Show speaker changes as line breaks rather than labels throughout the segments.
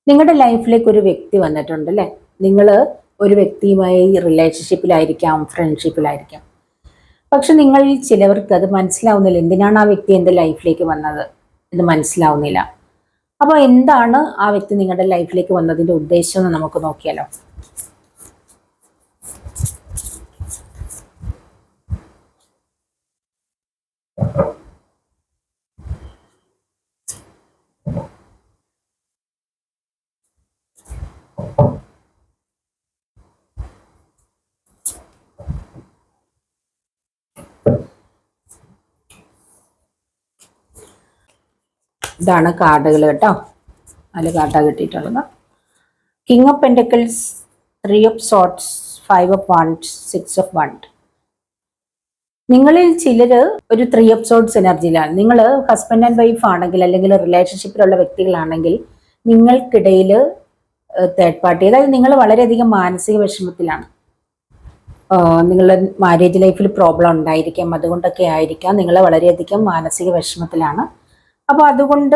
നിങ്ങളുടെ ലൈഫിലേക്ക് ഒരു വ്യക്തി വന്നിട്ടുണ്ട് അല്ലേ? നിങ്ങൾ ഒരു വ്യക്തിയുമായി റിലേഷൻഷിപ്പിലായിരിക്കാം, ഫ്രണ്ട്ഷിപ്പിലായിരിക്കാം. പക്ഷെ നിങ്ങളിൽ ചിലവർക്ക് അത് മനസ്സിലാവുന്നില്ല. എന്തിനാണ് ആ വ്യക്തി എൻ്റെ ലൈഫിലേക്ക് വന്നത് എന്ന് മനസ്സിലാവുന്നില്ല. അപ്പോൾ എന്താണ് ആ വ്യക്തി നിങ്ങളുടെ ലൈഫിലേക്ക് വന്നതിൻ്റെ ഉദ്ദേശം എന്ന് നമുക്ക് നോക്കിയാലോ. ഇതാണ് കാർഡുകൾ കേട്ടോ. 4 കാർഡാണ് കിട്ടിയിട്ടുള്ളത്. King of pentacles, 3 of sorts, 5 of wants, 6 of wand. നിങ്ങളിൽ ചിലർ ഒരു 3 ഓഫ് സോർട്സ് എനർജിയിലാണ്. നിങ്ങൾ ഹസ്ബൻഡ് ആൻഡ് വൈഫ് ആണെങ്കിൽ, അല്ലെങ്കിൽ റിലേഷൻഷിപ്പിലുള്ള വ്യക്തികളാണെങ്കിൽ, നിങ്ങൾക്കിടയിൽ തേർഡ് പാർട്ടി, അതായത് നിങ്ങൾ വളരെയധികം മാനസിക വിഷമത്തിലാണ്. നിങ്ങളുടെ മാരേജ് ലൈഫിൽ പ്രോബ്ലം ഉണ്ടായിരിക്കാം, അതുകൊണ്ടൊക്കെ ആയിരിക്കാം നിങ്ങൾ വളരെയധികം മാനസിക വിഷമത്തിലാണ്. അപ്പോൾ അതുകൊണ്ട്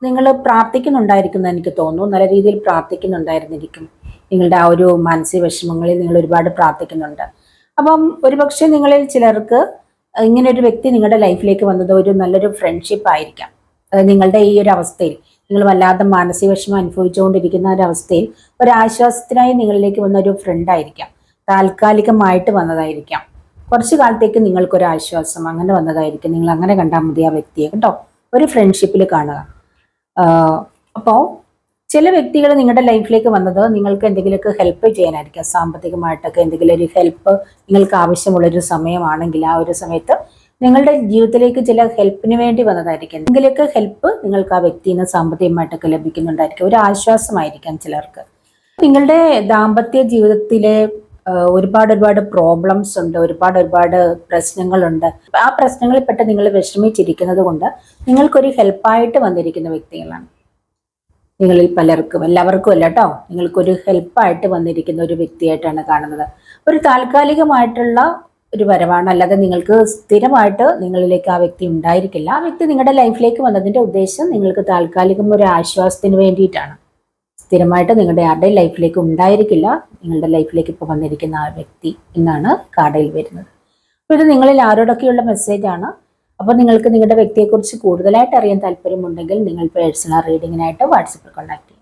നിങ്ങൾ പ്രാർത്ഥിക്കുന്നുണ്ടായിരിക്കുമെന്ന് എനിക്ക് തോന്നുന്നു. നല്ല രീതിയിൽ പ്രാർത്ഥിക്കുന്നുണ്ടായിരുന്നിരിക്കും. നിങ്ങളുടെ ആ ഒരു മാനസിക വിഷമങ്ങളിൽ നിങ്ങൾ ഒരുപാട് പ്രാർത്ഥിക്കുന്നുണ്ട്. അപ്പം ഒരുപക്ഷെ നിങ്ങളിൽ ചിലർക്ക് ഇങ്ങനെ ഒരു വ്യക്തി നിങ്ങളുടെ ലൈഫിലേക്ക് വന്നത് ഒരു നല്ലൊരു ഫ്രണ്ട്ഷിപ്പ് ആയിരിക്കാം. നിങ്ങളുടെ ഈ ഒരു അവസ്ഥയിൽ നിങ്ങൾ വല്ലാതെ മാനസിക വിഷമം അനുഭവിച്ചുകൊണ്ടിരിക്കുന്ന ഒരവസ്ഥയിൽ ഒരാശ്വാസത്തിനായി നിങ്ങളിലേക്ക് വന്ന ഒരു ഫ്രണ്ട് ആയിരിക്കാം. താൽക്കാലികമായിട്ട് വന്നതായിരിക്കാം. കുറച്ചു കാലത്തേക്ക് നിങ്ങൾക്കൊരാശ്വാസം അങ്ങനെ വന്നതായിരിക്കും. നിങ്ങൾ അങ്ങനെ കണ്ടാൽ മതി ആ വ്യക്തിയെ കേട്ടോ. ഒരു ഫ്രണ്ട്ഷിപ്പിൽ കാണുക. അപ്പോൾ ചില വ്യക്തികൾ നിങ്ങളുടെ ലൈഫിലേക്ക് വന്നത് നിങ്ങൾക്ക് എന്തെങ്കിലുമൊക്കെ ഹെൽപ്പ് ചെയ്യാനായിരിക്കാം. സാമ്പത്തികമായിട്ടൊക്കെ എന്തെങ്കിലും ഒരു ഹെൽപ്പ് നിങ്ങൾക്ക് ആവശ്യമുള്ളൊരു സമയമാണെങ്കിൽ ആ ഒരു സമയത്ത് നിങ്ങളുടെ ജീവിതത്തിലേക്ക് ചില ഹെൽപ്പിന് വേണ്ടി വന്നതായിരിക്കും. എന്തെങ്കിലുമൊക്കെ ഹെൽപ്പ് നിങ്ങൾക്ക് ആ വ്യക്തിയിൽ നിന്ന് സാമ്പത്തികമായിട്ടൊക്കെ ലഭിക്കുന്നുണ്ടായിരിക്കും. ഒരു ആശ്വാസമായിരിക്കാം ചിലർക്ക്. നിങ്ങളുടെ ദാമ്പത്യ ജീവിതത്തിലെ ഒരുപാട് പ്രോബ്ലംസ് ഉണ്ട്, ഒരുപാട് പ്രശ്നങ്ങളുണ്ട്. ആ പ്രശ്നങ്ങളിൽ പെട്ട് നിങ്ങൾ വിഷമിച്ചിരിക്കുന്നത് കൊണ്ട് നിങ്ങൾക്കൊരു ഹെൽപ്പായിട്ട് വന്നിരിക്കുന്ന വ്യക്തികളാണ്. നിങ്ങളിൽ പലർക്കും, എല്ലാവർക്കും അല്ല കേട്ടോ, നിങ്ങൾക്കൊരു ഹെൽപ്പായിട്ട് വന്നിരിക്കുന്ന ഒരു വ്യക്തിയായിട്ടാണ് കാണുന്നത്. ഒരു താൽക്കാലികമായിട്ടുള്ള ഒരു വരവാണ്, അല്ലാതെ നിങ്ങൾക്ക് സ്ഥിരമായിട്ട് നിങ്ങളിലേക്ക് ആ വ്യക്തി ഉണ്ടായിരിക്കില്ല. ആ വ്യക്തി നിങ്ങളുടെ ലൈഫിലേക്ക് വന്നതിൻ്റെ ഉദ്ദേശം നിങ്ങൾക്ക് താൽക്കാലികം ഒരു ആശ്വാസത്തിന് വേണ്ടിയിട്ടാണ്. സ്ഥിരമായിട്ട് നിങ്ങളുടെ ആരുടെയും ലൈഫിലേക്ക് ഉണ്ടായിരിക്കില്ല. നിങ്ങളുടെ ലൈഫിലേക്ക് ഇപ്പോൾ വന്നിരിക്കുന്ന ആ വ്യക്തി എന്നാണ് കാർഡിൽ വരുന്നത്. അപ്പോൾ ഇത് നിങ്ങളിൽ ആരോടൊക്കെയുള്ള മെസ്സേജാണ്. അപ്പോൾ നിങ്ങൾക്ക് നിങ്ങളുടെ വ്യക്തിയെക്കുറിച്ച് കൂടുതലായിട്ട് അറിയാൻ താല്പര്യമുണ്ടെങ്കിൽ നിങ്ങൾ പേഴ്സണൽ റീഡിങ്ങിനായിട്ട് വാട്സപ്പിൽ കോൺടാക്ട് ചെയ്യുക.